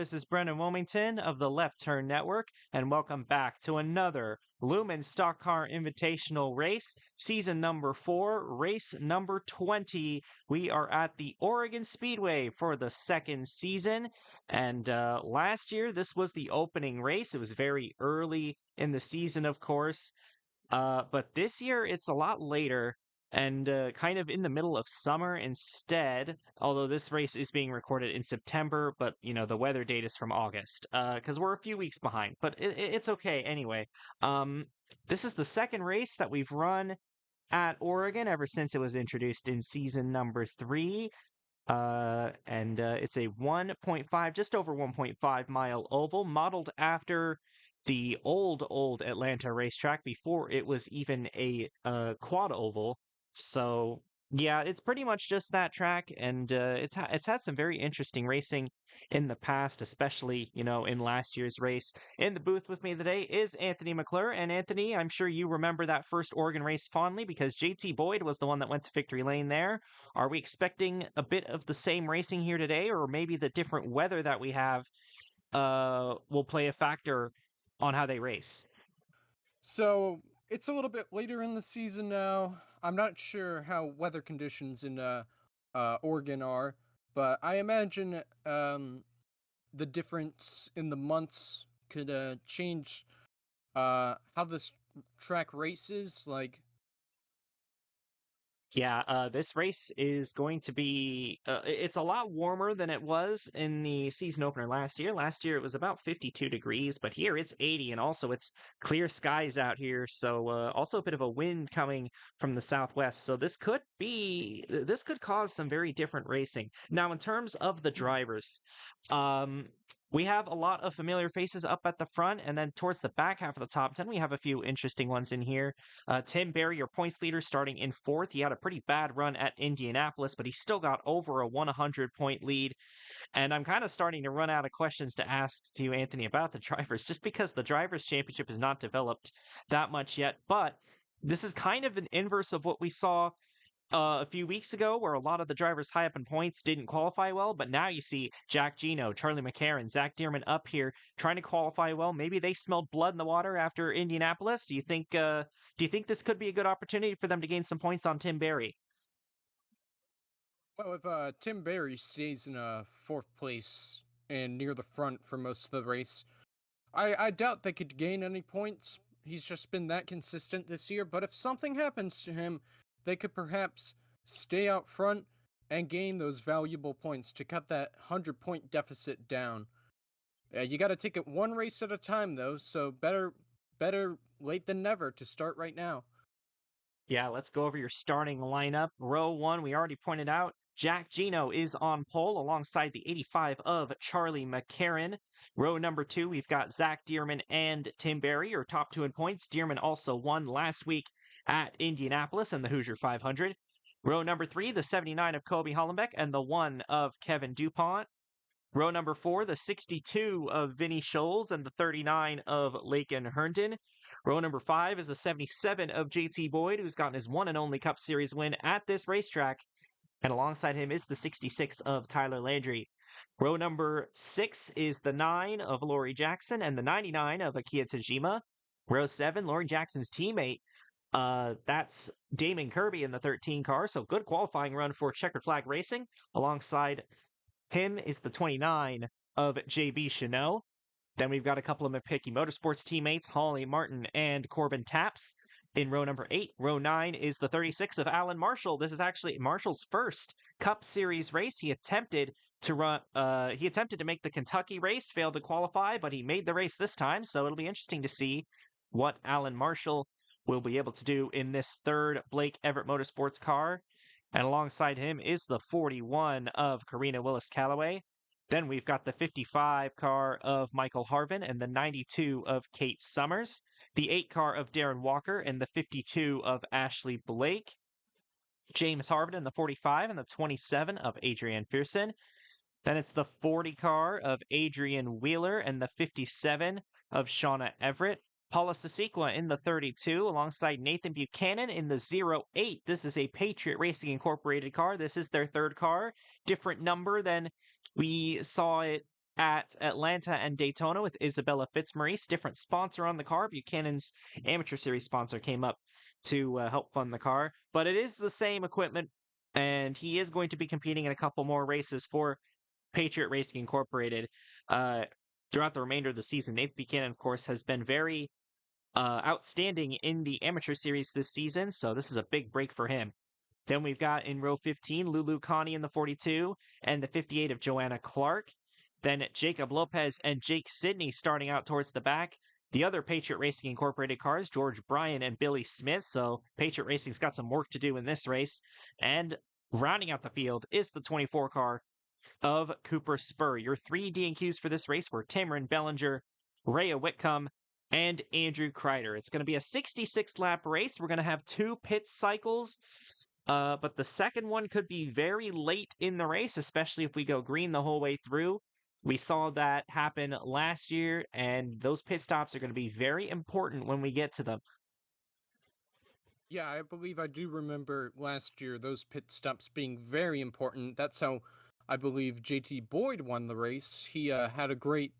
this is Brendan Wilmington of the Left Turn Network, and welcome back to another Lumen Stock Car Invitational race, season number 4, race number 20. We are at the Oregon Speedway for the second season, and last year this was the opening race. It was very early in the season, of course, but this year it's a lot later and kind of in the middle of summer instead. Although this race is being recorded in September, but the weather date is from August because we're a few weeks behind. But it's okay anyway. Um, this is the second race that we've run at Oregon ever since it was introduced in season number 3. And it's a 1.5, just over 1.5 mile oval, modeled after the old Atlanta racetrack before it was even a quad oval. So yeah, it's pretty much just that track, and it's had some very interesting racing in the past, especially in last year's race. In the booth with me today is Anthony McClure, and Anthony, I'm sure you remember that first Oregon race fondly because JT Boyd was the one that went to victory lane there. Are we expecting a bit of the same racing here today, or maybe the different weather that we have will play a factor on how they race? So it's a little bit later in the season now. I'm not sure how weather conditions in Oregon are, but I imagine the difference in the months could change how this track races. Like, Yeah, this race is going to be, it's a lot warmer than it was in the season opener last year. Last year it was about 52 degrees, but here it's 80, and also it's clear skies out here. So, also a bit of a wind coming from the southwest. So this could cause some very different racing. Now, in terms of the drivers, um, we have a lot of familiar faces up at the front, and then towards the back half of the top 10, we have a few interesting ones in here. Tim Berry, your points leader, starting in 4th. He had a pretty bad run at Indianapolis, but he still got over a 100-point lead. And I'm kind of starting to run out of questions to ask to you, Anthony, about the drivers, just because the Drivers' Championship is not developed that much yet. But this is kind of an inverse of what we saw a few weeks ago, where a lot of the drivers high up in points didn't qualify well, but now you see Jack Gino, Charlie McCarron, Zach Dearman up here trying to qualify well. Maybe they smelled blood in the water after Indianapolis. Do you think this could be a good opportunity for them to gain some points on Tim Berry? well, if Tim Berry stays in fourth place and near the front for most of the race, I doubt they could gain any points. He's just been that consistent this year. But if something happens to him, they could perhaps stay out front and gain those valuable points to cut that 100-point deficit down. You got to take it one race at a time, though. So better late than never to start right now. Yeah, let's go over your starting lineup. Row 1, we already pointed out. Jack Gino is on pole alongside the 85 of Charlie McCarron. Row number 2, we've got Zach Dearman and Tim Berry, your top 2 in points. Dearman also won last week at Indianapolis in the Hoosier 500. Row number 3, the 79 of Kobe Hollenbeck and the 1 of Kevin DuPont. Row number 4, the 62 of Vinny Scholes and the 39 of Lakin Herndon. Row number 5 is the 77 of JT Boyd, who's gotten his one and only Cup Series win at this racetrack. And alongside him is the 66 of Tyler Landry. Row number 6 is the 9 of Laurie Jackson and the 99 of Akia Tajima. Row 7, Laurie Jackson's teammate. That's Damon Kirby in the 13 car. So good qualifying run for Checkered Flag Racing. Alongside him is the 29 of JB Chanel. Then we've got a couple of McPicky Motorsports teammates, Holly Martin and Corbin Taps. In row number 8, row 9 is the 36 of Alan Marshall. This is actually Marshall's first Cup Series race. He attempted to make the Kentucky race, failed to qualify, but he made the race this time. So it'll be interesting to see what Alan Marshall will be able to do in this third Blake Everett Motorsports car. And alongside him is the 41 of Karina Willis Calloway. Then we've got the 55 car of Michael Harvin and the 92 of Kate Summers, the 8 car of Darren Walker and the 52 of Ashley Blake, James Harvin and the 45 and the 27 of Adrian Pearson. Then it's the 40 car of Adrian Wheeler and the 57 of Shauna Everett. Paula Sasequa in the 32 alongside Nathan Buchanan in the 08. This is a Patriot Racing Incorporated car. This is their third car. Different number than we saw it at Atlanta and Daytona with Isabella Fitzmaurice. Different sponsor on the car. Buchanan's Amateur Series sponsor came up to help fund the car. But it is the same equipment, and he is going to be competing in a couple more races for Patriot Racing Incorporated throughout the remainder of the season. Nate Buchanan, of course, has been very outstanding in the Amateur Series this season, so this is a big break for him. Then we've got in row 15, Lulu Connie in the 42 and the 58 of Joanna Clark. Then Jacob Lopez and Jake Sidney starting out towards the back. The other Patriot Racing Incorporated cars, George Bryan and Billy Smith. So Patriot Racing's got some work to do in this race. And rounding out the field is the 24 car of Cooper Spur. Your 3 DNQs for this race were Tamron Bellinger, Rhea Whitcomb, and Andrew Kreider. It's going to be a 66-lap race. We're going to have 2 pit cycles. But the second one could be very late in the race, especially if we go green the whole way through. We saw that happen last year, and those pit stops are going to be very important when we get to them. Yeah, I believe I do remember last year those pit stops being very important. That's how I believe JT Boyd won the race. He had a great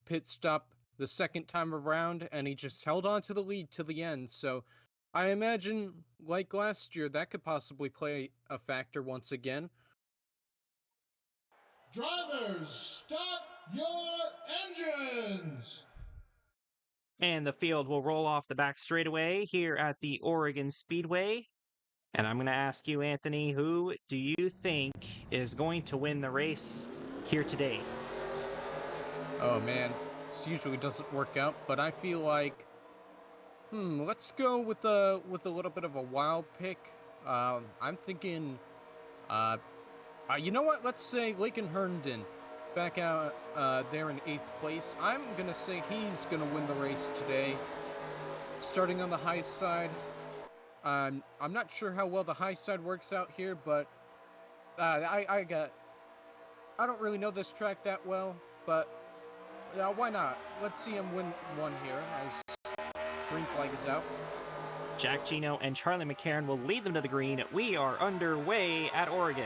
pit stop the second time around, and he just held on to the lead to the end. So I imagine, like last year, that could possibly play a factor once again. Drivers, start your engines! And the field will roll off the back straightaway here at the Oregon Speedway. And I'm going to ask you, Anthony, who do you think is going to win the race here today? Oh man, this usually doesn't work out, but I feel like, let's go with a little bit of a wild pick. I'm thinking, you know what? Let's say Laken Herndon, back out there in 8th place. I'm gonna say he's gonna win the race today. Starting on the high side. I'm not sure how well the high side works out here, but I don't really know this track that well, but why not? Let's see him win one here as green flag is out. Jack Gino and Charlie McCarron will lead them to the green. We are underway at Oregon.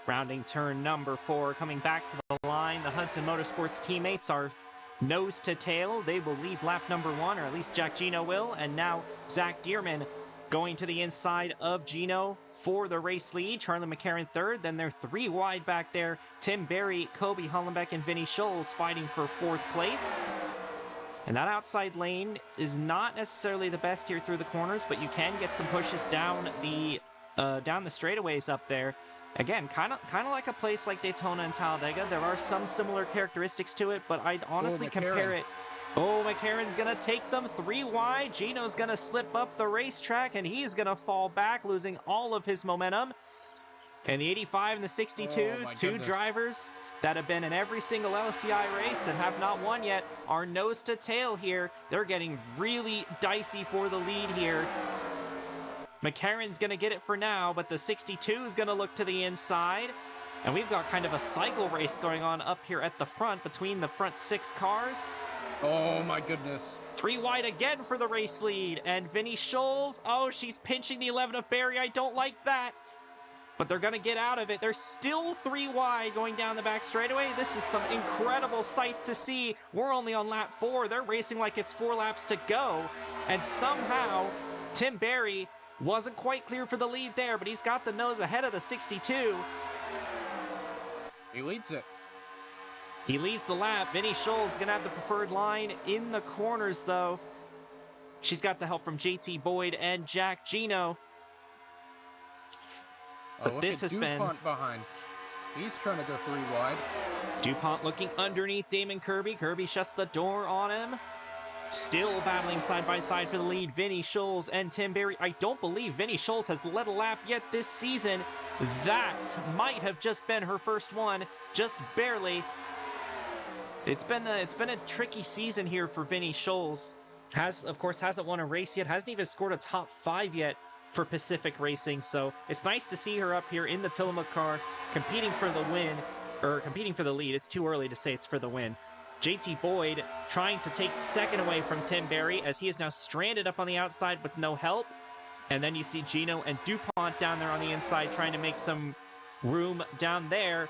Rounding turn number 4, coming back to the line. The Hudson Motorsports teammates are nose to tail. They will lead lap number 1, or at least Jack Gino will. And now Zach Dearman going to the inside of Gino for the race lead. Charlie McCarron 3rd. Then they're 3 wide back there. Tim Berry, Kobe Hollenbeck, and Vinny Scholes fighting for 4th place. And that outside lane is not necessarily the best here through the corners, but you can get some pushes down the straightaways up there. Again, kind of like a place like Daytona and Talladega. There are some similar characteristics to it, but I'd honestly compare it. Oh, McCarron's going to take them 3 wide. Gino's going to slip up the racetrack, and he's going to fall back, losing all of his momentum. And the 85 and the 62, two drivers that have been in every single LCI race and have not won yet, are nose to tail here. They're getting really dicey for the lead here. McCarron's going to get it for now, but the 62 is going to look to the inside. And we've got kind of a cycle race going on up here at the front between the front 6 cars. Oh my goodness. 3 wide again for the race lead. And Vinny Scholes, oh, she's pinching the 11 of Barry. I don't like that. But they're going to get out of it. They're still 3 wide going down the back straightaway. This is some incredible sights to see. We're only on lap 4. They're racing like it's 4 laps to go. And somehow, Tim Berry wasn't quite clear for the lead there, but he's got the nose ahead of the 62. He leads it. He leads the lap. Vinny Scholes is going to have the preferred line in the corners, though. She's got the help from JT Boyd and Jack Gino. But this has been DuPont behind. He's trying to go 3 wide. DuPont looking underneath Damon Kirby. Kirby shuts the door on him. Still battling side by side for the lead, Vinny Scholes and Tim Berry. I don't believe Vinny Scholes has led a lap yet this season. That might have just been her first one, just barely. It's been a tricky season here for Vinny Scholes. Of course, hasn't won a race yet. Hasn't even scored a top 5 yet for Pacific Racing. So it's nice to see her up here in the Tillamook car, competing for the win, or competing for the lead. It's too early to say it's for the win. JT Boyd trying to take second away from Tim Berry as he is now stranded up on the outside with no help. And then you see Gino and DuPont down there on the inside trying to make some room down there.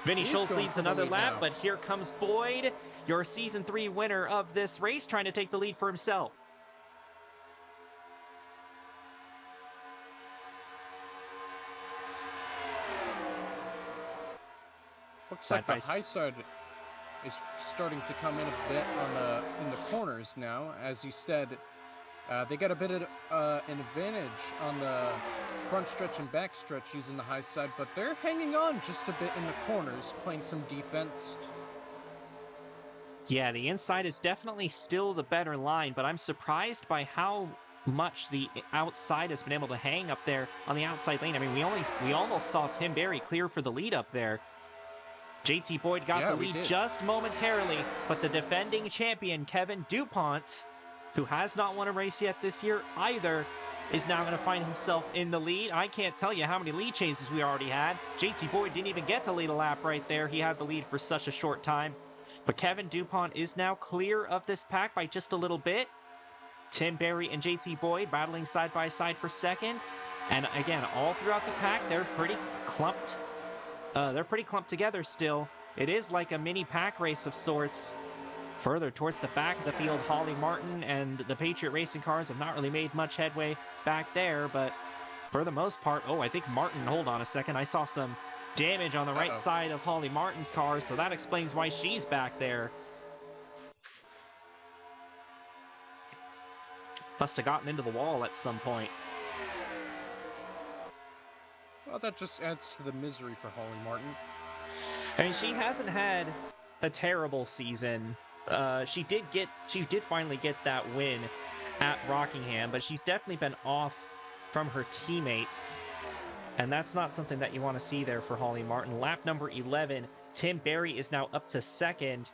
Vinny Schultz leads another lap, but here comes Boyd, your Season 3 winner of this race, trying to take the lead for himself. Looks like the high side is starting to come in a bit on in the corners now. As you said, they got a bit of an advantage on the front stretch and back stretch using the high side, but they're hanging on just a bit in the corners, playing some defense. Yeah, the inside is definitely still the better line, but I'm surprised by how much the outside has been able to hang up there on the outside lane. I mean, we almost saw Tim Berry clear for the lead up there. JT Boyd got the lead just momentarily, but the defending champion, Kevin DuPont, who has not won a race yet this year either, is now going to find himself in the lead. I can't tell you how many lead chases we already had. JT Boyd didn't even get to lead a lap right there. He had the lead for such a short time. But Kevin DuPont is now clear of this pack by just a little bit. Tim Berry and JT Boyd battling side by side for second. And again, all throughout the pack, they're pretty clumped. They're pretty clumped together still. It is like a mini pack race of sorts. Further towards the back of the field, Holly Martin and the Patriot Racing cars have not really made much headway back there, but for the most part, I think Martin, hold on a second, I saw some damage on the right side of Holly Martin's car, so that explains why she's back there. Must have gotten into the wall at some point. Well, that just adds to the misery for Holly Martin. I mean, she hasn't had a terrible season. She did finally get that win at Rockingham, but she's definitely been off from her teammates, and that's not something that you want to see there for Holly Martin. Lap number 11, Tim Berry is now up to second.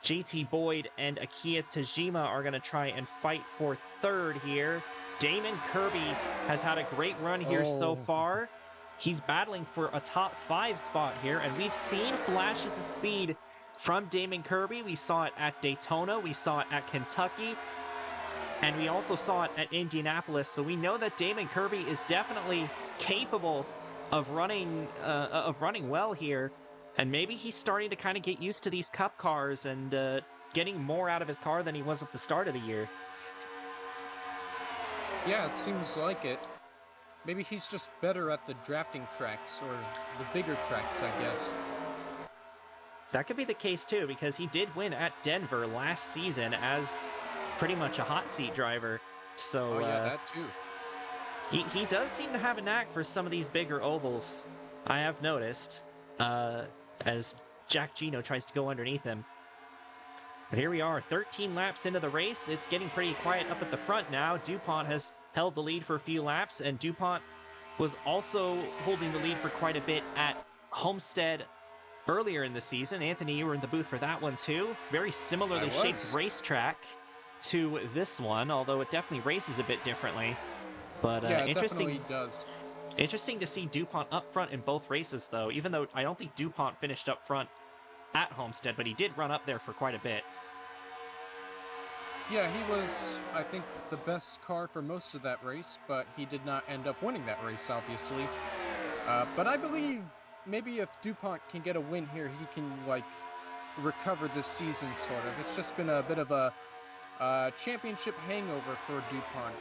JT Boyd and Akiya Tajima are going to try and fight for third here. Damon Kirby has had a great run here so far. He's battling for a top 5 spot here, and we've seen flashes of speed from Damon Kirby. We saw it at Daytona, we saw it at Kentucky, and we also saw it at Indianapolis. So we know that Damon Kirby is definitely capable of running well here, and maybe he's starting to kind of get used to these Cup cars and getting more out of his car than he was at the start of the year. Yeah, it seems like it. Maybe he's just better at the drafting tracks, or the bigger tracks, I guess. That could be the case too, because he did win at Denver last season as pretty much a hot seat driver. So yeah, that too. He does seem to have a knack for some of these bigger ovals, I have noticed, as Jack Gino tries to go underneath him. But here we are, 13 laps into the race. It's getting pretty quiet up at the front now. DuPont has held the lead for a few laps, and DuPont was also holding the lead for quite a bit at Homestead earlier in the season. Anthony, you were in the booth for that one too. Very similarly shaped racetrack to this one, although it definitely races a bit differently. But yeah, it interesting. Definitely does. Interesting to see DuPont up front in both races, though, even though I don't think DuPont finished up front at Homestead, but he did run up there for quite a bit. Yeah, he was, I think, the best car for most of that race, but he did not end up winning that race, obviously. But I believe maybe if DuPont can get a win here, he can, recover this season, sort of. It's just been a bit of a championship hangover for DuPont.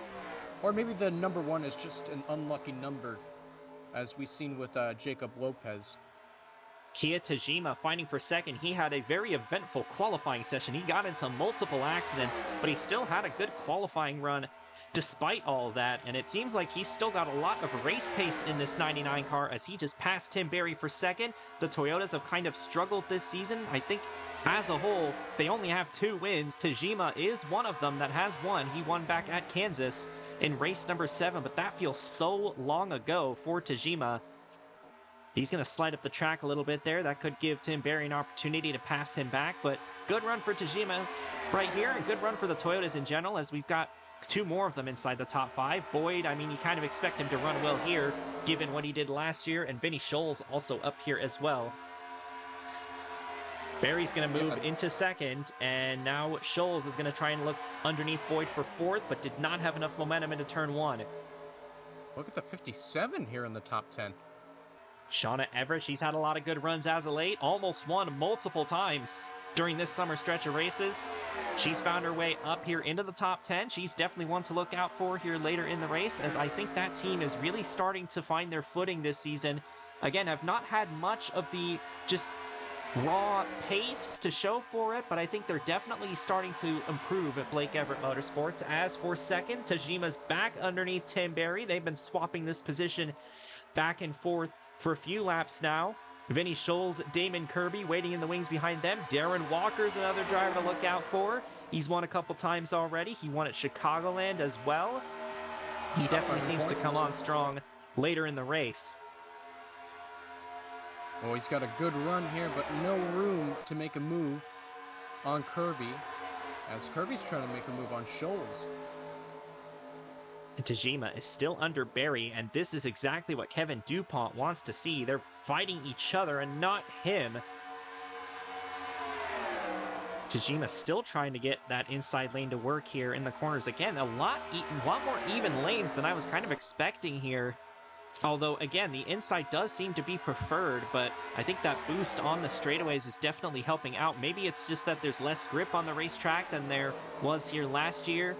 Or maybe the number 1 is just an unlucky number, as we've seen with Jacob Lopez. Akiya Tajima fighting for second. He had a very eventful qualifying session. He got into multiple accidents, but he still had a good qualifying run despite all of that, and it seems like he's still got a lot of race pace in this 99 car as he just passed Tim Berry for second. The Toyotas have kind of struggled this season. I think as a whole, they only have 2 wins. Tajima is one of them that has won. He won back at Kansas in race number 7, but that feels so long ago for Tajima. He's going to slide up the track a little bit there. That could give Tim Berry an opportunity to pass him back, but good run for Tajima right here, and good run for the Toyotas in general, as we've got two more of them inside the top 5. Boyd, I mean, you kind of expect him to run well here, given what he did last year, and Vinny Scholes also up here as well. Barry's going to move into second, and now Scholes is going to try and look underneath Boyd for fourth, but did not have enough momentum into turn 1. Look at the 57 here in the top 10. Shauna Everett, she's had a lot of good runs as of late, almost won multiple times during this summer stretch of races. She's found her way up here into the top 10. She's definitely one to look out for here later in the race, as I think that team is really starting to find their footing this season. Again, have not had much of the just raw pace to show for it, but I think they're definitely starting to improve at Blake Everett Motorsports. As for second, Tajima's back underneath Tim Berry. They've been swapping this position back and forth for a few laps now. Vinny Scholes, Damon Kirby waiting in the wings behind them. Darren Walker's another driver to look out for. He's won a couple times already. He won at Chicagoland as well. He definitely seems to come on strong later in the race. Well, he's got a good run here, but no room to make a move on Kirby, as Kirby's trying to make a move on Scholes. And Tajima is still under Barry, and this is exactly what Kevin DuPont wants to see. They're fighting each other and not him. Tajima still trying to get that inside lane to work here in the corners. Again, a lot more even lanes than I was kind of expecting here. Although, again, the inside does seem to be preferred, but I think that boost on the straightaways is definitely helping out. Maybe it's just that there's less grip on the racetrack than there was here last year.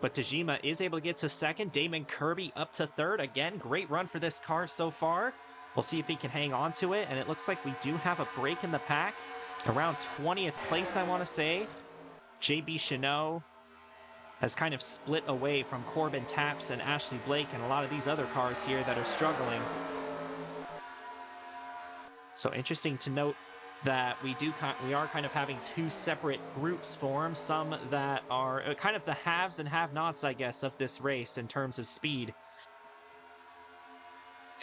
But Tajima is able to get to second. Damon Kirby up to third. Again, great run for this car so far. We'll see if he can hang on to it, and it looks like we do have a break in the pack. Around 20th place, I want to say. JB Chanot has kind of split away from Corbin Taps and Ashley Blake and a lot of these other cars here that are struggling. So interesting to note that we are kind of having two separate groups form, some that are kind of the haves and have-nots, I guess, of this race in terms of speed.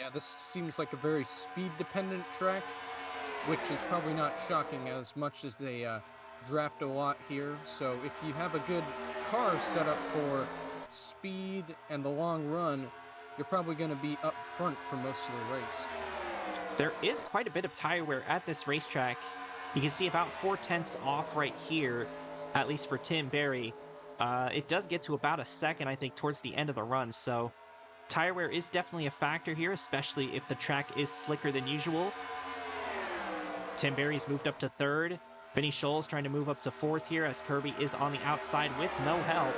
Yeah, this seems like a very speed-dependent track, which is probably not shocking as much as they draft a lot here. So if you have a good car set up for speed and the long run, you're probably going to be up front for most of the race. There is quite a bit of tire wear at this racetrack. You can see about 4/10 off right here, at least for Tim Berry. It does get to about a second, I think, towards the end of the run. So tire wear is definitely a factor here, especially if the track is slicker than usual. Tim Berry's moved up to third. Vinny Scholes trying to move up to fourth here as Kirby is on the outside with no help.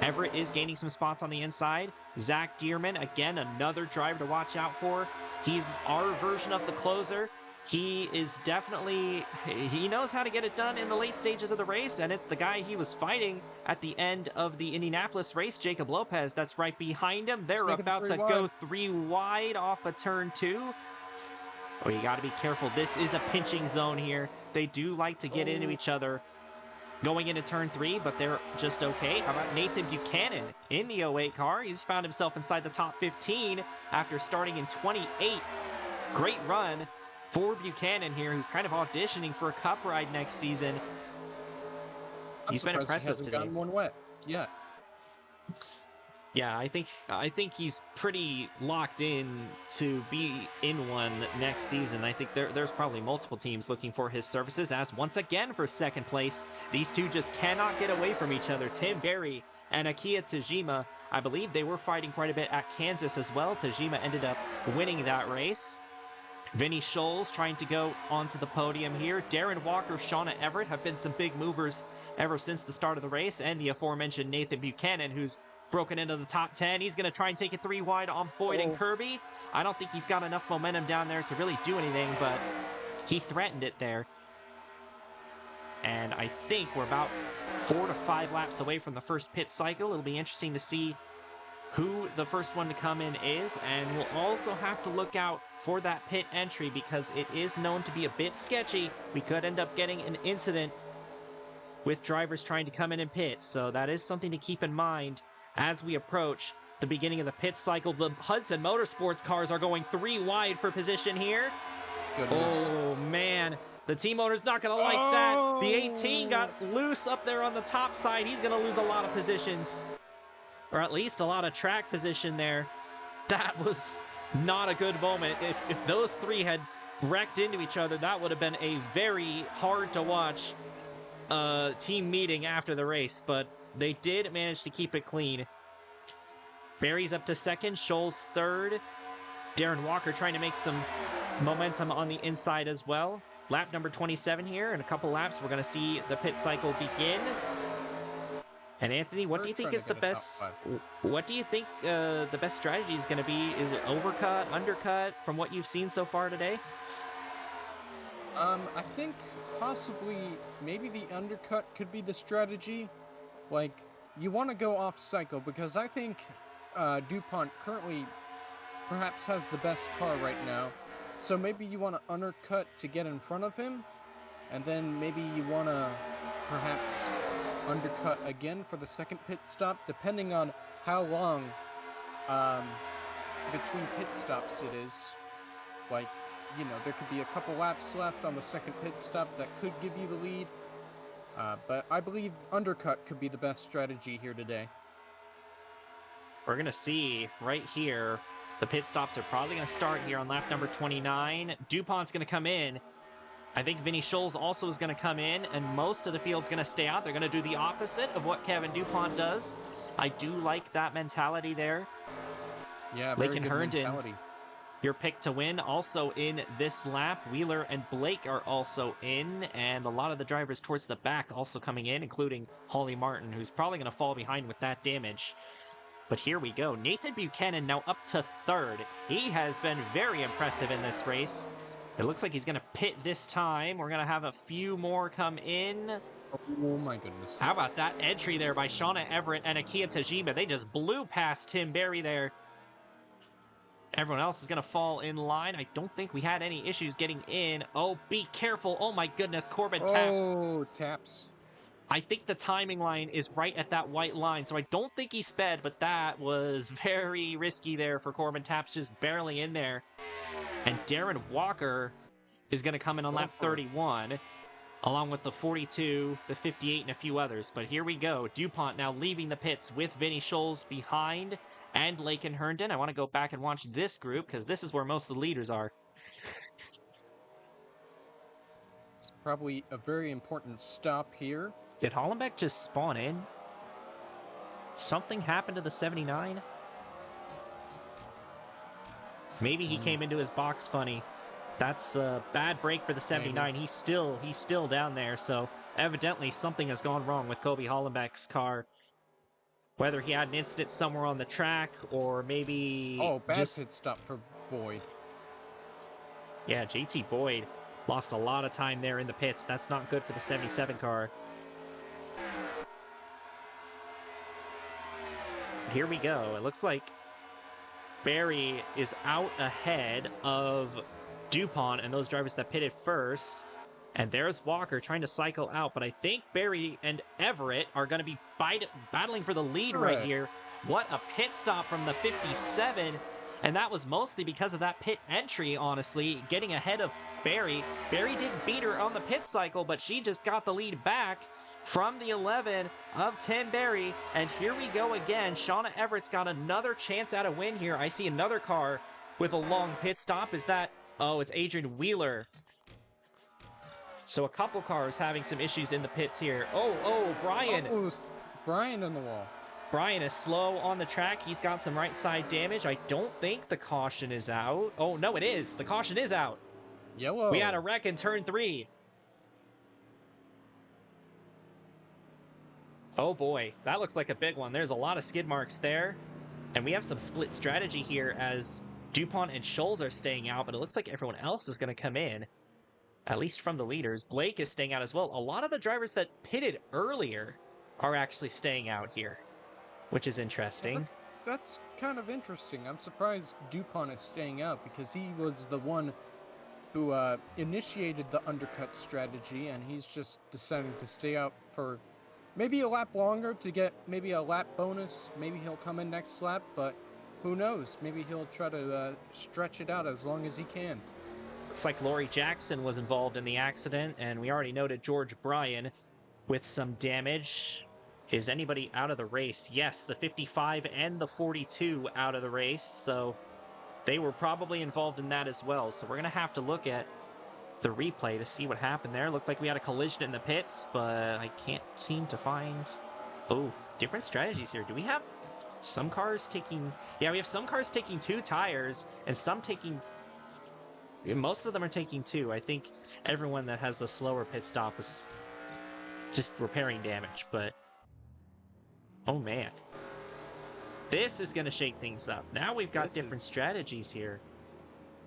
Everett is gaining some spots on the inside. Zach Dearman, again, another driver to watch out for. He's our version of the closer. He is definitely, he knows how to get it done in the late stages of the race, and it's the guy he was fighting at the end of the Indianapolis race, Jacob Lopez, that's right behind him. They're about to go 3 wide off of turn 2. Oh, you got to be careful. This is a pinching zone here. They do like to get into each other going into turn 3, but they're just okay. How about Nathan Buchanan in the 08 car? He's found himself inside the top 15 after starting in 28. Great run for Buchanan here, who's kind of auditioning for a cup ride next season. He's been impressive today. Gotten one wet yet. Yeah, I think he's pretty locked in to be in one next season. I think there's probably multiple teams looking for his services, as once again for second place, these two just cannot get away from each other. Tim Berry and Akiya Tajima, I believe they were fighting quite a bit at Kansas as well. Tajima ended up winning that race. Vinny Scholes trying to go onto the podium here. Darren Walker, Shauna Everett have been some big movers ever since the start of the race, and the aforementioned Nathan Buchanan, who's broken into the top 10. He's going to try and take it 3 wide on Boyd and Kirby. I don't think he's got enough momentum down there to really do anything, but he threatened it there. And I think we're about 4 to 5 laps away from the first pit cycle. It'll be interesting to see who the first one to come in is, and we'll also have to look out for that pit entry because it is known to be a bit sketchy. We could end up getting an incident with drivers trying to come in and pit, so that is something to keep in mind as we approach the beginning of the pit cycle. The Hudson Motorsports cars are going 3 wide for position here. Goodness. Oh, man. The team owner's not going to like that. The 18 got loose up there on the top side. He's going to lose a lot of positions, or at least a lot of track position there. That was not a good moment. If those three had wrecked into each other, that would have been a very hard to watch team meeting after the race, but they did manage to keep it clean. Barry's up to second, Scholes third. Darren Walker trying to make some momentum on the inside as well. Lap number 27 here. In a couple laps, we're going to see the pit cycle begin. And Anthony, what do you think is the best? What do you think the best strategy is going to be? Is it overcut, undercut? From what you've seen so far today? I think possibly maybe the undercut could be the strategy. Like, you want to go off cycle because I think DuPont currently perhaps has the best car right now. So maybe you want to undercut to get in front of him, and then maybe you want to perhaps undercut again for the second pit stop, depending on how long between pit stops it is. Like, you know, there could be a couple laps left on the second pit stop that could give you the lead. But I believe undercut could be the best strategy here today. We're going to see right here. The pit stops are probably going to start here on lap number 29. DuPont's going to come in. I think Vinny Scholes also is going to come in, and most of the field's going to stay out. They're going to do the opposite of what Kevin DuPont does. I do like that mentality there. Yeah, very good Herndon, mentality. your pick to win, also in this lap. Wheeler and Blake are also in, and a lot of the drivers towards the back also coming in, including Holly Martin, who's probably going to fall behind with that damage. But here we go. Nathan Buchanan now up to third. He has been very impressive in this race. It looks like he's going to pit this time. We're going to have a few more come in. Oh my goodness. How about that entry there by Shauna Everett and Akia Tajima? They just blew past Tim Berry there. Everyone else is going to fall in line. I don't think we had any issues getting in. Oh, be careful. Oh my goodness, Corbin taps. Oh, taps. I think the timing line is right at that white line, so I don't think he sped, but that was very risky there for Corbin Taps, just barely in there. And Darren Walker is going to come in on lap 31, along with the 42, the 58, and a few others. But here we go. DuPont now leaving the pits with Vinny Scholes behind, and Lakin Herndon. I want to go back and watch this group, because this is where most of the leaders are. It's probably a very important stop here. Did Hollenbeck just spawn in? Something happened to the 79? Maybe he came into his box funny. That's a bad break for the 79. Maybe. He's still down there, so evidently something has gone wrong with Kobe Hollenbeck's car. Whether he had an incident somewhere on the track, or maybe bad pit stop for Boyd. Yeah, JT Boyd lost a lot of time there in the pits. That's not good for the 77 car. Here we go. It looks like Barry is out ahead of DuPont and those drivers that pitted first. And there's Walker trying to cycle out, but I think Barry and Everett are going to be battling for the lead right here. What a pit stop from the 57. And that was mostly because of that pit entry, honestly, getting ahead of Barry. Barry did beat her on the pit cycle, but she just got the lead back from the 11 of Tim Berry. And here we go again. Shauna Everett's got another chance at a win here. I see another car with a long pit stop. Is that... Oh, it's Adrian Wheeler. So a couple cars having some issues in the pits here. Oh, Brian. Oh, Brian on the wall. Brian is slow on the track. He's got some right side damage. I don't think the caution is out. Oh, no, it is. The caution is out. Yellow. We had a wreck in turn 3. Oh boy, that looks like a big one. There's a lot of skid marks there. And we have some split strategy here as DuPont and Scholes are staying out, but it looks like everyone else is going to come in. At least from the leaders. Blake is staying out as well. A lot of the drivers that pitted earlier are actually staying out here, which is interesting. That's kind of interesting. I'm surprised DuPont is staying out because he was the one who initiated the undercut strategy, and he's just deciding to stay out for maybe a lap longer to get maybe a lap bonus. Maybe he'll come in next lap, but who knows? Maybe he'll try to stretch it out as long as he can. Looks like Laurie Jackson was involved in the accident, and we already noted George Bryan with some damage. Is anybody out of the race? Yes, the 55 and the 42 out of the race, so they were probably involved in that as well. So we're going to have to look at the replay to see what happened there. Looked like we had a collision in the pits, but I can't seem to find... Oh, different strategies here. Do we have some cars taking... Yeah, we have some cars taking 2 tires, and some taking... Most of them are taking 2. I think everyone that has the slower pit stop was just repairing damage, but... Oh, man. This is going to shake things up. Now we've got different strategies here.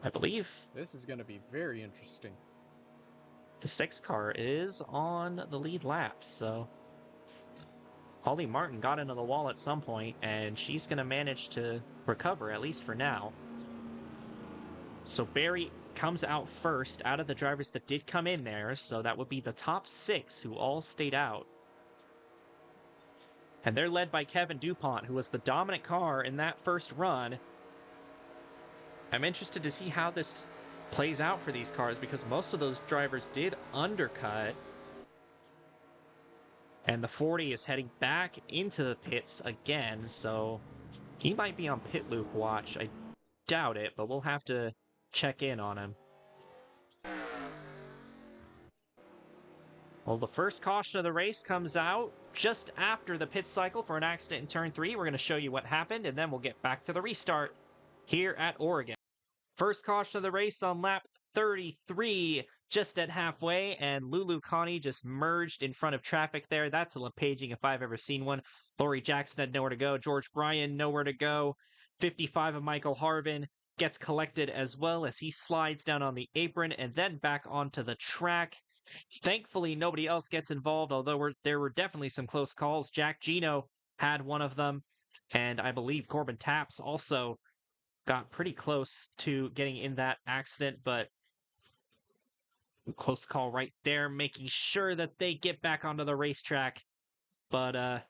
I believe... This is going to be very interesting. The 6 car is on the lead lap, so... Holly Martin got into the wall at some point, and she's going to manage to recover, at least for now. So Barry comes out first out of the drivers that did come in there, so that would be the top 6 who all stayed out. And they're led by Kevin DuPont, who was the dominant car in that first run. I'm interested to see how this plays out for these cars, because most of those drivers did undercut. And the 40 is heading back into the pits again, so he might be on pit loop watch. I doubt it, but we'll have to check in on him. Well, the first caution of the race comes out just after the pit cycle for an accident in turn 3. We're going to show you what happened, and then we'll get back to the restart here at Oregon. First caution of the race on lap 33, just at halfway, and Lulu Connie just merged in front of traffic there. That's a paging if I've ever seen one. Laurie Jackson had nowhere to go. George Bryan, nowhere to go. 55 of Michael Harvin gets collected as well as he slides down on the apron and then back onto the track. Thankfully, nobody else gets involved, although there were definitely some close calls. Jack Gino had one of them, and I believe Corbin Taps also got pretty close to getting in that accident, but close call right there, making sure that they get back onto the racetrack. But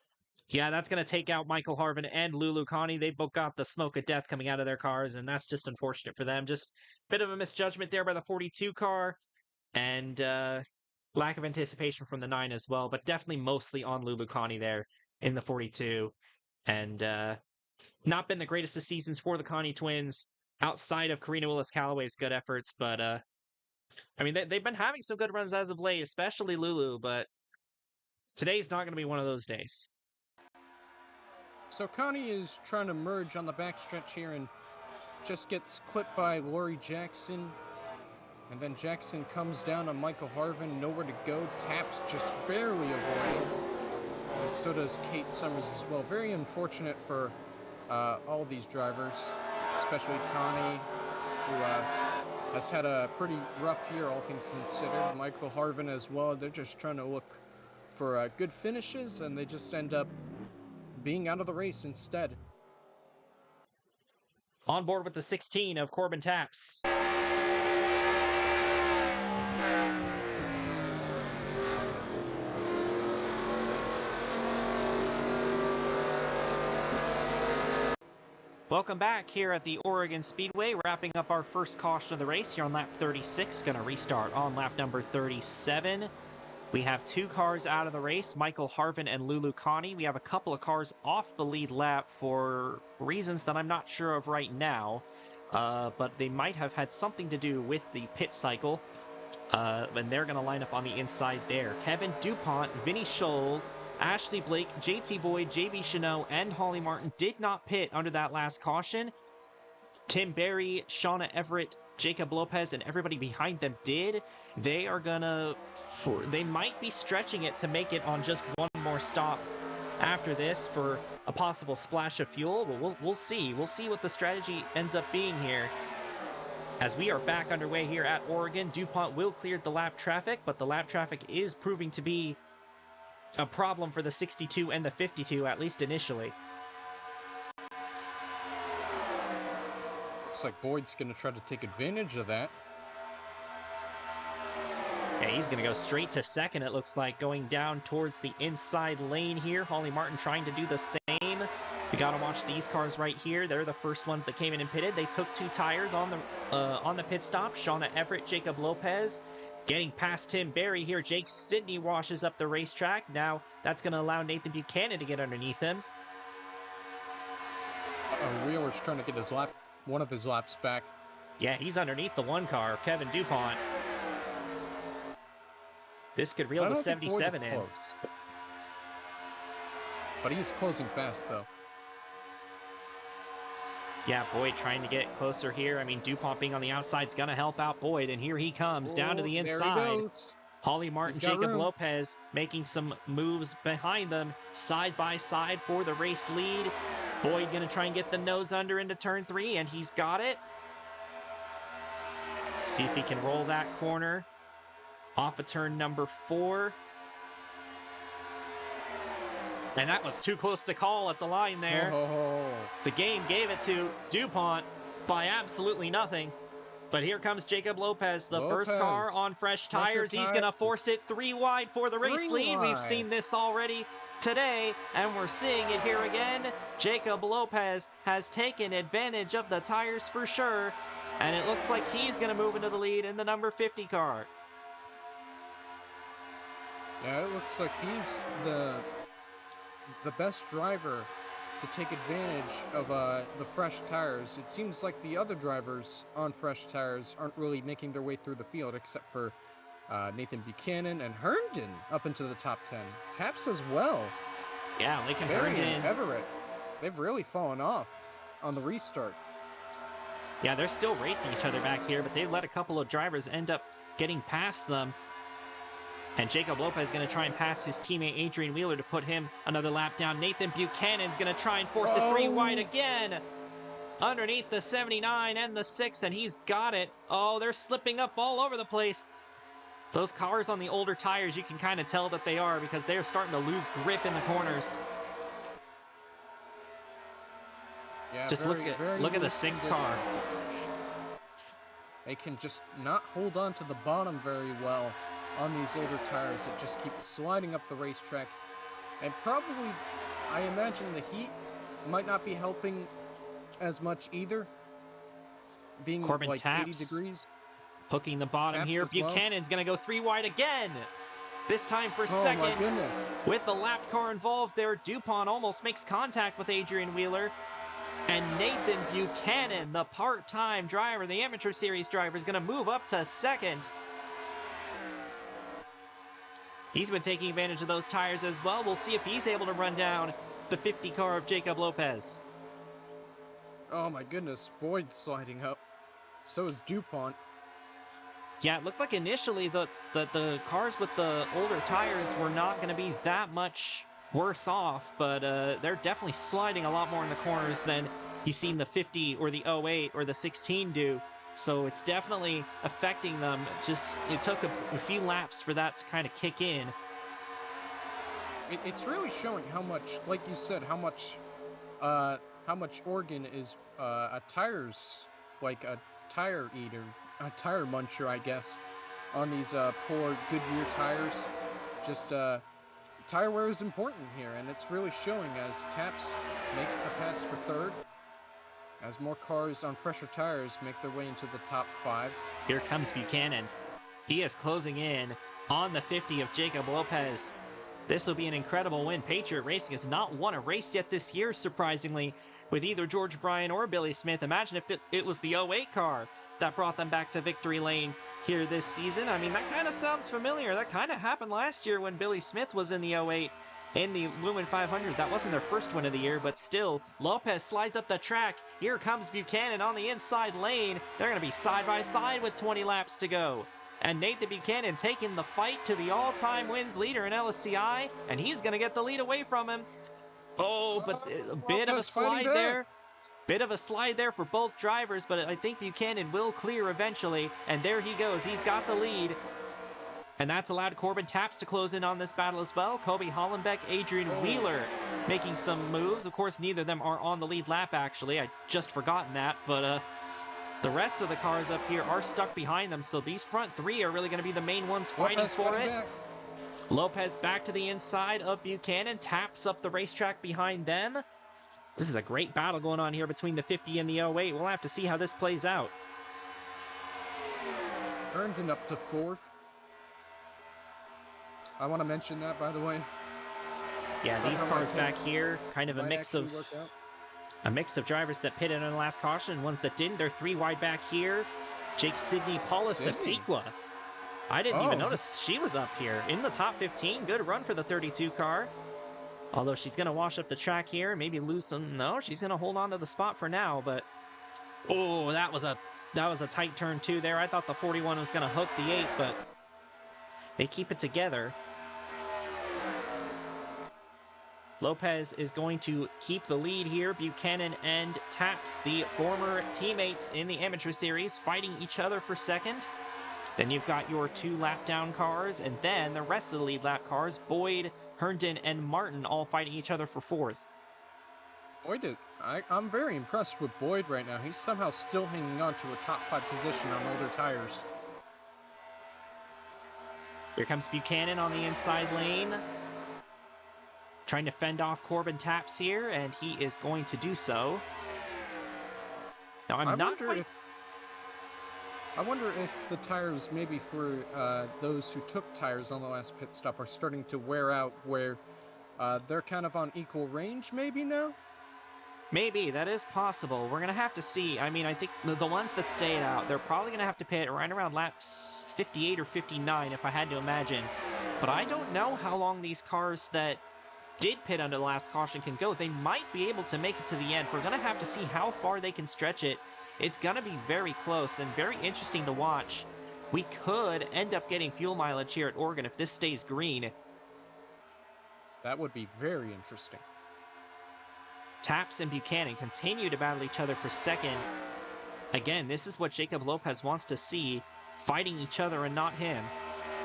yeah, that's going to take out Michael Harvin and Lulu Connie. They both got the smoke of death coming out of their cars, and that's just unfortunate for them. Just a bit of a misjudgment there by the 42 car, and lack of anticipation from the 9 as well, but definitely mostly on Lulu Connie there in the 42. And not been the greatest of seasons for the Connie twins outside of Karina Willis-Callaway's good efforts, but I mean, they've been having some good runs as of late, especially Lulu, but today's not going to be one of those days. So Connie is trying to merge on the backstretch here and just gets clipped by Laurie Jackson. And then Jackson comes down on Michael Harvin, nowhere to go. Taps just barely avoiding. And so does Kate Summers as well. Very unfortunate for all these drivers, especially Connie, who has had a pretty rough year, all things considered. Michael Harvin as well. They're just trying to look for good finishes, and they just end up being out of the race instead. On board with the 16 of Corbin Taps. Welcome back here at the Oregon Speedway, wrapping up our first caution of the race here on lap 36. Going to restart on lap number 37. We have 2 cars out of the race, Michael Harvin and Lulu Connie. We have a couple of cars off the lead lap for reasons that I'm not sure of right now, but they might have had something to do with the pit cycle, and they're going to line up on the inside there. Kevin DuPont, Vinny Scholes, Ashley Blake, JT Boyd, JB Chanot, and Holly Martin did not pit under that last caution. Tim Berry, Shauna Everett, Jacob Lopez, and everybody behind them did. They might be stretching it to make it on just one more stop after this for a possible splash of fuel, but we'll see. We'll see what the strategy ends up being here. As we are back underway here at Oregon, DuPont will clear the lap traffic, but the lap traffic is proving to be a problem for the 62 and the 52, at least initially. Looks like Boyd's going to try to take advantage of that. Yeah, he's going to go straight to second, it looks like, going down towards the inside lane here. Holly Martin trying to do the same. We got to watch these cars right here. They're the first ones that came in and pitted. They took 2 tires on the pit stop. Shauna Everett, Jacob Lopez getting past Tim Berry here. Jake Sidney washes up the racetrack. Now that's going to allow Nathan Buchanan to get underneath him. Wheeler's trying to get one of his laps back. Yeah, he's underneath the 1 car, Kevin DuPont. This could reel the 77 in. Close. But he's closing fast, though. Yeah, Boyd trying to get closer here. I mean, DuPont being on the outside is going to help out Boyd, and here he comes down to the inside. There he goes. Holly Martin, Jacob Lopez making some moves behind them, side by side for the race lead. Boyd going to try and get the nose under into turn 3, and he's got it. See if he can roll that corner off of turn number 4. And that was too close to call at the line there. The game gave it to DuPont by absolutely nothing. But here comes Jacob Lopez, the first car on fresh tires. He's going to force it 3 wide for the race lead. We've seen this already today, and we're seeing it here again. Jacob Lopez has taken advantage of the tires for sure, and it looks like he's going to move into the lead in the number 50 car. Yeah, it looks like he's the best driver to take advantage of the fresh tires. It seems like the other drivers on fresh tires aren't really making their way through the field, except for Nathan Buchanan and Herndon up into the top 10. Taps as well. Yeah, Lincoln Berry Herndon. and Everett, they've really fallen off on the restart. Yeah, they're still racing each other back here, but they've let a couple of drivers end up getting past them. And Jacob Lopez is going to try and pass his teammate Adrian Wheeler to put him another lap down. Nathan Buchanan's going to try and force it 3 wide again. Underneath the 79 and the 6, and he's got it. Oh, they're slipping up all over the place. Those cars on the older tires, you can kind of tell that they are because they're starting to lose grip in the corners. Yeah, just look at the 6 car. They can just not hold on to the bottom very well on these older tires. It just keeps sliding up the racetrack. And probably, I imagine the heat might not be helping as much either. Being Corbin like taps, 80 degrees. Hooking the bottom Taps here. well. Buchanan's going to go 3 wide again. This time for Oh, second. my goodness. With the lap car involved there, DuPont almost makes contact with Adrian Wheeler. And Nathan Buchanan, the part-time driver, the amateur series driver, is going to move up to second. He's been taking advantage of those tires as well. We'll see if he's able to run down the 50 car of Jacob Lopez. Oh my goodness, Boyd's sliding up. So is DuPont. Yeah, it looked like initially the cars with the older tires were not going to be that much worse off, but they're definitely sliding a lot more in the corners than you've seen the 50 or the 08 or the 16 do. So it's definitely affecting them. Just it took a few laps for that to kind of kick in. It's really showing how much, like you said, how much Oregon is a tires, like a tire eater, a tire muncher, I guess, on these poor Goodyear tires. Just tire wear is important here, and it's really showing as Taps makes the pass for third. As more cars on fresher tires make their way into the top 5. Here comes Buchanan. He is closing in on the 50 of Jacob Lopez. This will be an incredible win. Patriot Racing has not won a race yet this year, surprisingly, with either George Bryan or Billy Smith. Imagine if it was the 08 car that brought them back to victory lane here this season. I mean, that kind of sounds familiar. That kind of happened last year when Billy Smith was in the 08 in the Lumen 500. That wasn't their first win of the year, but still, Lopez slides up the track. Here comes Buchanan on the inside lane. They're going to be side by side with 20 laps to go. And Nathan Buchanan taking the fight to the all-time wins leader in LSCI, and he's going to get the lead away from him. Oh, but a bit of a slide there. Bit of a slide there for both drivers, but I think Buchanan will clear eventually. And there he goes. He's got the lead. And that's allowed Corbin Taps to close in on this battle as well. Kobe Hollenbeck, Adrian Wheeler making some moves. Of course, neither of them are on the lead lap, actually. I just forgotten that. But the rest of the cars up here are stuck behind them. So these front 3 are really going to be the main ones fighting for it. Lopez back to the inside of Buchanan. Taps up the racetrack behind them. This is a great battle going on here between the 50 and the 08. We'll have to see how this plays out. Herndon up to 4th. I want to mention that, by the way. Yeah, these Somehow I cars think back here, kind of a might mix actually of work out. drivers that pitted on the last caution and ones that didn't. They're 3 wide back here. Jake Sidney, Paula Sydney. Sasequa. I didn't even Oh. notice she was up here in the top 15. Good run for the 32 car. Although she's going to wash up the track here, maybe lose some. No, she's going to hold on to the spot for now. But oh, that was a tight turn too there. I thought the 41 was going to hook the 8, but they keep it together. Lopez is going to keep the lead here. Buchanan and Taps, the former teammates in the Amateur Series, fighting each other for second. Then you've got your 2 lap down cars, and then the rest of the lead lap cars, Boyd, Herndon, and Martin, all fighting each other for 4th. Boyd, I'm very impressed with Boyd right now. He's somehow still hanging on to a top 5 position on older tires. Here comes Buchanan on the inside lane. Trying to fend off Corbin Taps here, and he is going to do so. Now, I wonder if the tires, maybe for those who took tires on the last pit stop, are starting to wear out where they're kind of on equal range maybe now? Maybe, that is possible. We're going to have to see. I mean, I think the ones that stayed out, they're probably going to have to pit right around laps 58 or 59, if I had to imagine. But I don't know how long these cars that did pit under the last caution can go. They might be able to make it to the end. We're going to have to see how far they can stretch it. It's going to be very close and very interesting to watch. We could end up getting fuel mileage here at Oregon if this stays green. That would be very interesting. Taps and Buchanan continue to battle each other for second. Again, this is what Jacob Lopez wants to see, fighting each other and not him.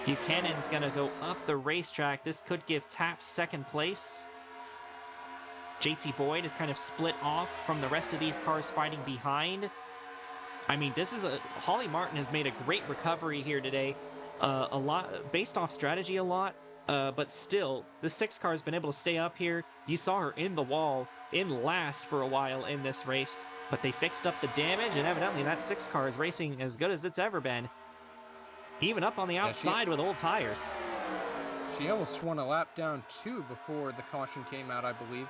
Buchanan's going to go up the racetrack. This could give Taps second place. JT Boyd is kind of split off from the rest of these cars fighting behind. I mean, Holly Martin has made a great recovery here today. A lot based off strategy a lot. But still, the 6 car has been able to stay up here. You saw her in the wall, in last for a while in this race, but they fixed up the damage, and evidently that 6 car is racing as good as it's ever been. Even up on the outside with old tires. She almost won a lap down too before the caution came out, I believe.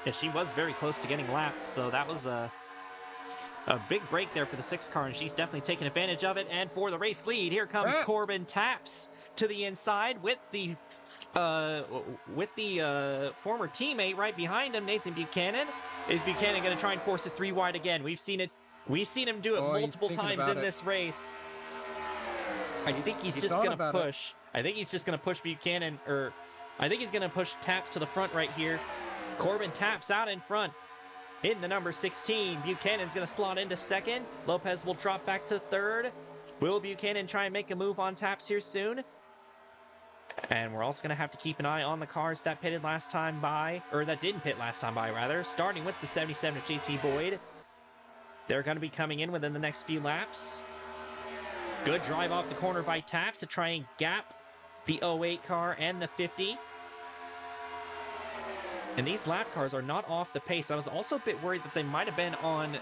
Yeah, she was very close to getting lapped, so that was a big break there for the 6 car, and she's definitely taking advantage of it. And for the race lead, here comes Corbin Taps to the inside with the former teammate right behind him, Nathan Buchanan. Is Buchanan going to try and force it 3 wide again? We've seen him do it multiple times in this race. I think he's just going to push. I think he's just going to push Buchanan, or I think he's going to push Taps to the front right here. Corbin Taps out in front. In the number 16, Buchanan's going to slot into second. Lopez will drop back to third. Will Buchanan try and make a move on Taps here soon? And we're also going to have to keep an eye on the cars that pitted last time by, or that didn't pit last time by, rather. Starting with the 77 of JT Boyd. They're going to be coming in within the next few laps. Good drive off the corner by Taps to try and gap the 08 car and the 50. And these lap cars are not off the pace. I was also a bit worried that they might have been on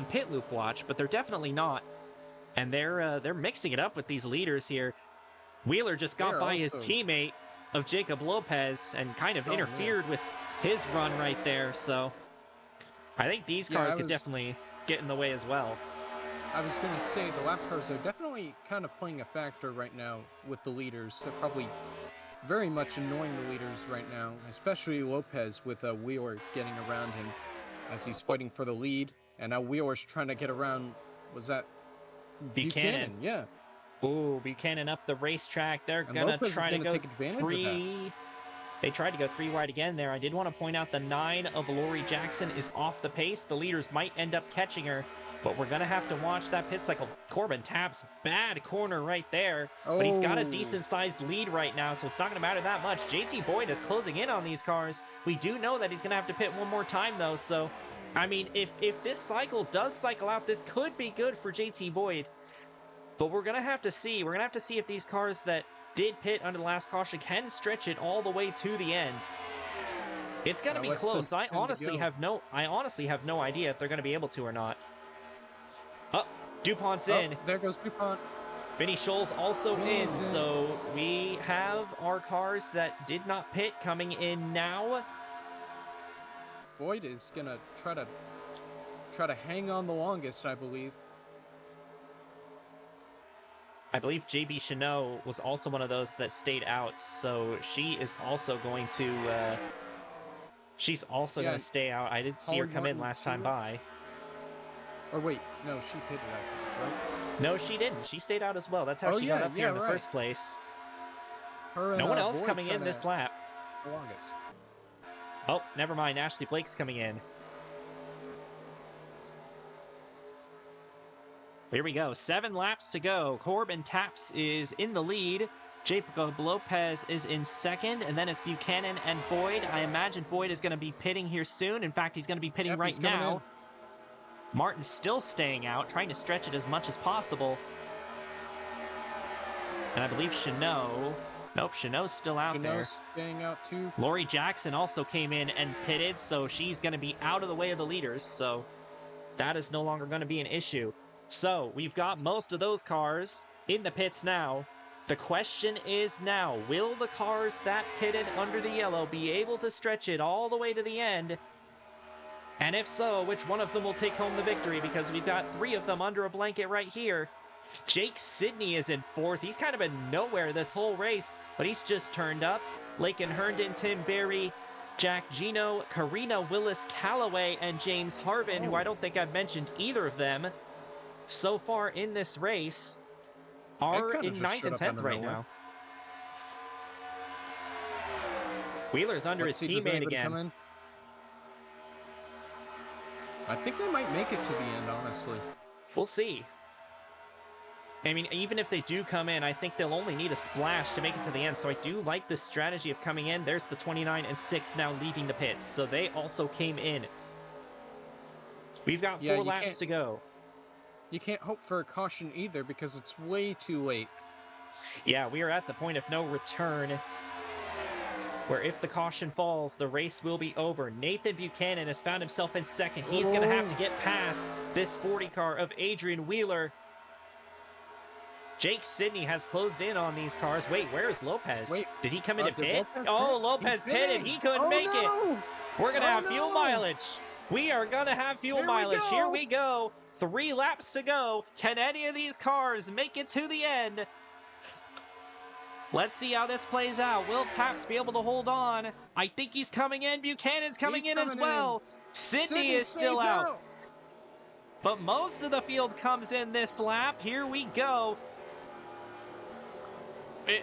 pit loop watch, but they're definitely not. And they're mixing it up with these leaders here. Wheeler just got by his teammate of Jacob Lopez and kind of interfered with his run right there. So I think these cars could definitely get in the way as well. I was going to say the lap cars are definitely kind of playing a factor right now with the leaders. They're probably very much annoying the leaders right now, especially Lopez with Wheeler getting around him as he's fighting for the lead. And now Wheeler's trying to get around, was that Buchanan? Yeah. Ooh, Buchanan up the racetrack. They're going to try to go 3. They tried to go 3 wide again there. I did want to point out the 9 of Lori Jackson is off the pace. The leaders might end up catching her, but we're going to have to watch that pit cycle. Corbin Taps, bad corner right there, but he's got a decent-sized lead right now, so it's not going to matter that much. JT Boyd is closing in on these cars. We do know that he's going to have to pit one more time, though, so, I mean, if this cycle does cycle out, this could be good for JT Boyd, but we're going to have to see. We're going to have to see if these cars that did pit under the last caution can stretch it all the way to the end. It's gonna be less than close. I 10 to honestly go. have no idea if they're gonna be able to or not. Oh, DuPont's Oh, in. there goes DuPont. Vinny Scholl's also in, Vinny's in. so we have our cars that did not pit coming in now. Boyd is gonna try to hang on the longest, I believe. I believe JB Chanot was also one of those that stayed out, so she is also going to she's also Yeah, going to stay out. I didn't see her Holly come in Martin last time too. by. Or wait, no, she pitted, I think, right? No, she didn't. She stayed out as well. That's how Oh, she got yeah, up here yeah, in the right. first place. Her and No one else Boyd coming in tryna this lap. the longest. Oh, never mind. Ashley Blake's coming in. Here we go. 7 laps to go. Corbin Taps is in the lead. Jacob Lopez is in second, and then it's Buchanan and Boyd. I imagine Boyd is going to be pitting here soon. In fact, he's going to be pitting right now. Martin's still staying out, trying to stretch it as much as possible. And I believe Chanot... Nope, Chanot's still out there. Staying out too. Lori Jackson also came in and pitted, so she's going to be out of the way of the leaders, so that is no longer going to be an issue. So, we've got most of those cars in the pits now. The question is now, will the cars that pitted under the yellow be able to stretch it all the way to the end? And if so, which one of them will take home the victory? Because we've got 3 of them under a blanket right here. Jake Sidney is in 4th. He's kind of been nowhere this whole race, but he's just turned up. Lakin Herndon, Tim Berry, Jack Gino, Karina Willis Calloway, and James Harvin, who I don't think I've mentioned either of them so far in this race, are in 9th and 10th right now. Wheeler's under his teammate again. I think they might make it to the end, honestly. We'll see. I mean, even if they do come in, I think they'll only need a splash to make it to the end. So I do like this strategy of coming in. There's the 29 and 6 now leaving the pits. So they also came in. We've got 4 laps to go. You can't hope for a caution either because it's way too late. Yeah, we are at the point of no return, where if the caution falls, the race will be over. Nathan Buchanan has found himself in second. He's going to have to get past this 40 car of Adrian Wheeler. Jake Sidney has closed in on these cars. Wait, where's Lopez? Wait, did he come in to pit? Lopez pitted. He couldn't make it. We're going to have fuel mileage. We are going to have fuel mileage. Here we go. 3 laps to go. Can any of these cars make it to the end? Let's see how this plays out. Will Taps be able to hold on? I think he's coming in. Buchanan's coming in as well. Sydney is still out. But most of the field comes in this lap. Here we go.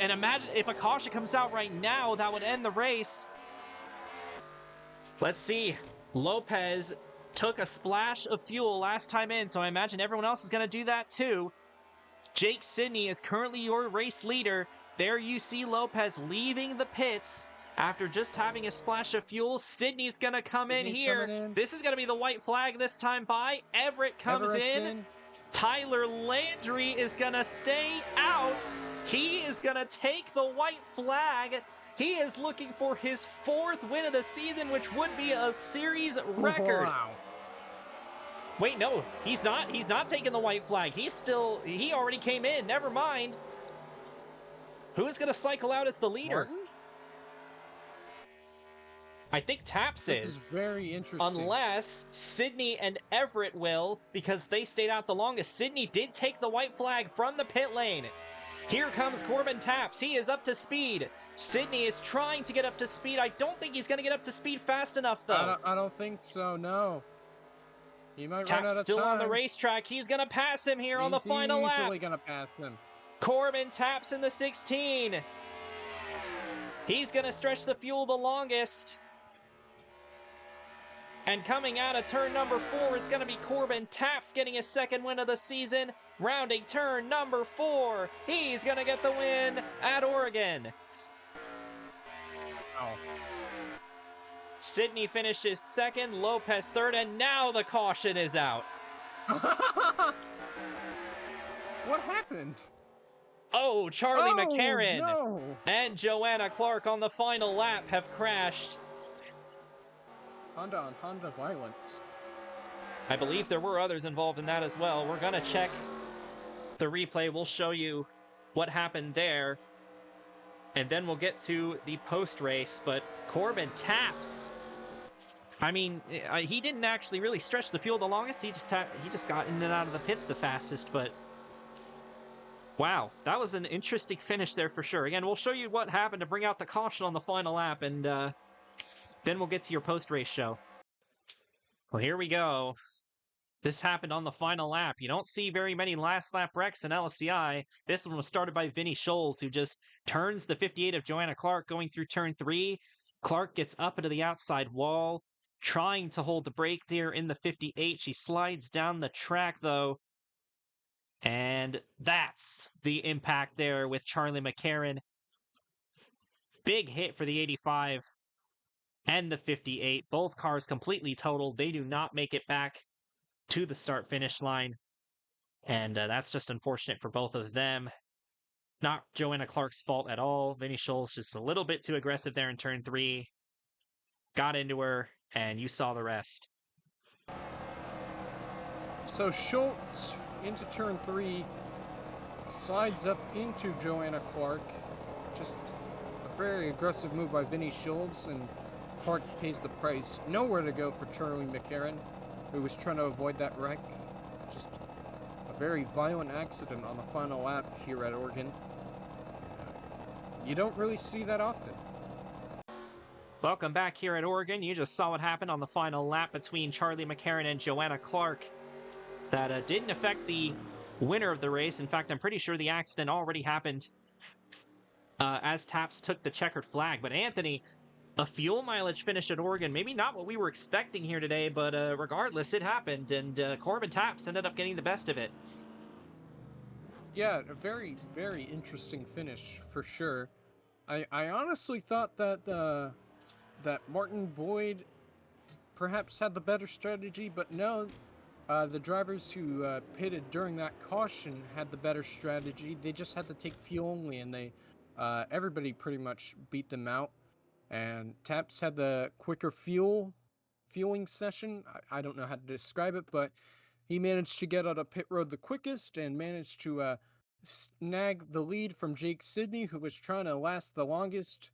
And imagine if a caution comes out right now, that would end the race. Let's see. Lopez took a splash of fuel last time in, so I imagine everyone else is going to do that too. Jake Sidney is currently your race leader. There you see Lopez leaving the pits after just having a splash of fuel. Sidney's going to come in here. This is going to be the white flag this time by. Everett comes in. Tyler Landry is going to stay out. He is going to take the white flag. He is looking for his 4th win of the season, which would be a series record. Wow. Wait, no, he's not. He's not taking the white flag. He already came in. Never mind. Who's going to cycle out as the leader? Martin? I think Taps is. This is very interesting. Unless Sydney and Everett will, because they stayed out the longest. Sydney did take the white flag from the pit lane. Here comes Corbin Taps. He is up to speed. Sydney is trying to get up to speed. I don't think he's going to get up to speed fast enough, though. I don't think so, no. He might run out of time. Still on the racetrack. He's going to pass him here on the final lap. He's easily going to pass him. Corbin Taps in the 16. He's going to stretch the fuel the longest. And coming out of turn number 4, it's going to be Corbin Taps getting his 2nd win of the season. Rounding turn number 4. He's going to get the win at Oregon. Oh. Sydney finishes 2nd, Lopez 3rd, and now the caution is out. What happened? Oh, Charlie McCarran no. and Joanna Clark on the final lap have crashed. Honda on Honda violence. I believe there were others involved in that as well. We're going to check the replay. We'll show you what happened there. And then we'll get to the post race. But Corbin taps. I mean, he didn't actually really stretch the field the longest. He just got in and out of the pits the fastest. But wow, that was an interesting finish there for sure. Again, we'll show you what happened to bring out the caution on the final lap, and then we'll get to your post race show. Well, here we go. This happened on the final lap. You don't see very many last lap wrecks in LCI. This one was started by Vinny Scholes, who just turns the 58 of Joanna Clark going through turn 3. Clark gets up into the outside wall, trying to hold the brake there in the 58. She slides down the track, though. And that's the impact there with Charlie McCarron. Big hit for the 85 and the 58. Both cars completely totaled. They do not make it back to the start-finish line. And that's just unfortunate for both of them. Not Joanna Clark's fault at all. Vinny Scholes just a little bit too aggressive there in turn 3. Got into her, and you saw the rest. So Schultz into turn 3, slides up into Joanna Clark. Just a very aggressive move by Vinny Schultz, and Clark pays the price. Nowhere to go for Charlie McCarron, who was trying to avoid that wreck. Just a very violent accident on the final lap here at Oregon. You don't really see that often. Welcome back here at Oregon. You just saw what happened on the final lap between Charlie McCarron and Joanna Clark. That didn't affect the winner of the race. In fact, I'm pretty sure the accident already happened as Taps took the checkered flag. But Anthony, a fuel mileage finish at Oregon, maybe not what we were expecting here today, but regardless, it happened, and Corbin Taps ended up getting the best of it. Yeah, a very, very interesting finish for sure. I honestly thought that that Martin Boyd perhaps had the better strategy, but no, the drivers who pitted during that caution had the better strategy. They just had to take fuel only, and they everybody pretty much beat them out. And Taps had the quicker fueling session. I don't know how to describe it, but he managed to get out of pit road the quickest and managed to snag the lead from Jake Sidney, who was trying to last the longest.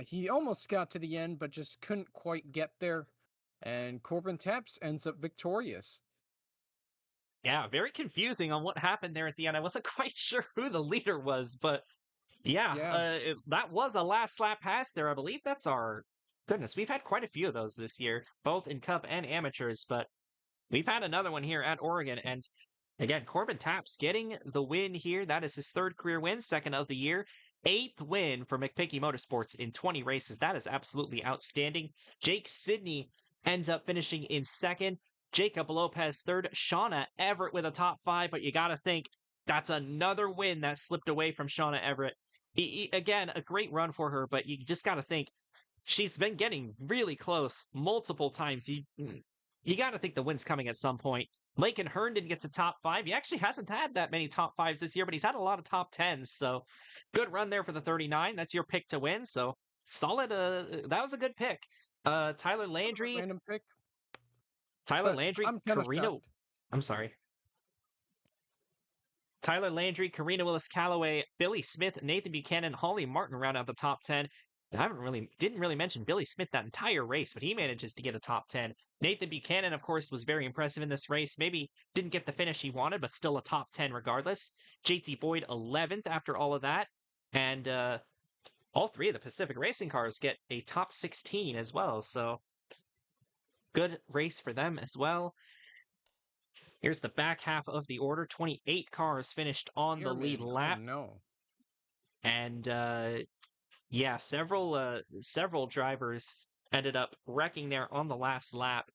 He almost got to the end, but just couldn't quite get there. And Corbin Taps ends up victorious. Yeah, very confusing on what happened there at the end. I wasn't quite sure who the leader was, but yeah. That was a last lap pass there. I believe that's our... Goodness, we've had quite a few of those this year, both in Cup and Amateurs, but we've had another one here at Oregon. And again, Corbin Taps getting the win here. That is his 3rd career win, 2nd of the year. 8th win for McPinkey Motorsports in 20 races. That is absolutely outstanding. Jake Sidney ends up finishing in 2nd. Jacob Lopez 3rd. Shauna Everett with a top 5, but you got to think that's another win that slipped away from Shauna Everett. Again, a great run for her, but you just got to think she's been getting really close multiple times. You got to think the win's coming at some point. Laken Herndon gets a top 5. He actually hasn't had that many top 5s this year, but he's had a lot of top 10s. So good run there for the 39. That's your pick to win. So solid. That was a good pick. Tyler Landry. Random pick. Tyler Landry. Karina. I'm sorry. Tyler Landry, Karina Willis Calloway, Billy Smith, Nathan Buchanan, Holly Martin round out the top 10. I didn't really mention Billy Smith that entire race, but he manages to get a top 10. Nathan Buchanan, of course, was very impressive in this race. Maybe didn't get the finish he wanted, but still a top 10 regardless. JT Boyd, 11th after all of that. And all 3 of the Pacific Racing cars get a top 16 as well. So good race for them as well. Here's the back half of the order. 28 cars finished on the lead lap. Oh, no. And yeah, several drivers ended up wrecking there on the last lap,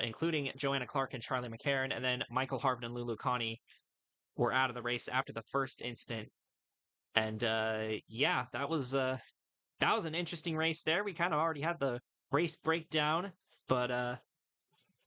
including Joanna Clark and Charlie McCarron, and then Michael Harvin and Lulu Connie were out of the race after the first instant. And yeah, that was an interesting race there. We kind of already had the race breakdown, but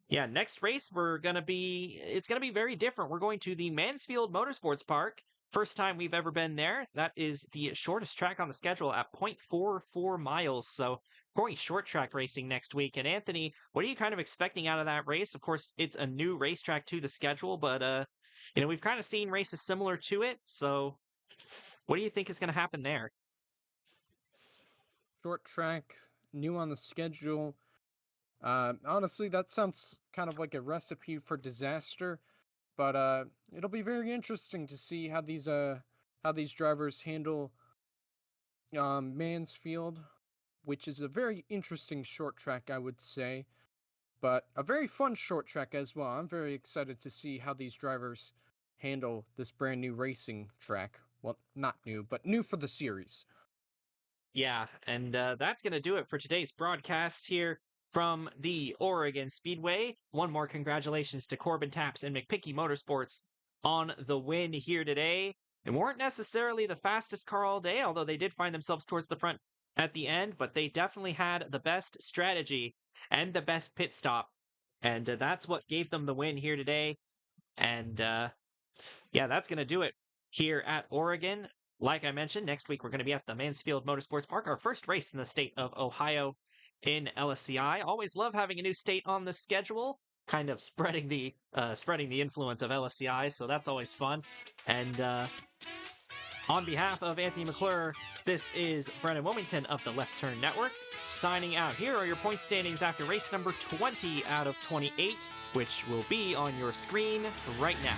yeah, next race it's gonna be very different. We're going to the Mansfield Motorsports Park First time we've ever been there. That is the shortest track on the schedule at 0.44 miles. So, going short track racing next week. And Anthony, what are you kind of expecting out of that race? Of course, it's a new racetrack to the schedule, but we've kind of seen races similar to it. So, what do you think is going to happen there? Short track, new on the schedule. Honestly, that sounds kind of like a recipe for disaster. But it'll be very interesting to see how these drivers handle Mansfield, which is a very interesting short track, I would say, but a very fun short track as well. I'm very excited to see how these drivers handle this brand new racing track. Well, not new, but new for the series. Yeah, and that's going to do it for today's broadcast here from the Oregon Speedway. One more congratulations to Corbin Taps and McPicky Motorsports on the win here today. They weren't necessarily the fastest car all day, although they did find themselves towards the front at the end, but they definitely had the best strategy and the best pit stop. And that's what gave them the win here today. And yeah, that's going to do it here at Oregon. Like I mentioned, next week we're going to be at the Mansfield Motorsports Park, our first race in the state of Ohio in LSCI. Always love having a new state on the schedule, kind of spreading the influence of LSCI, so that's always fun. And on behalf of Anthony McClure, this is Brennan Wilmington of the Left Turn Network, signing out. Here are your point standings after race number 20 out of 28, which will be on your screen right now.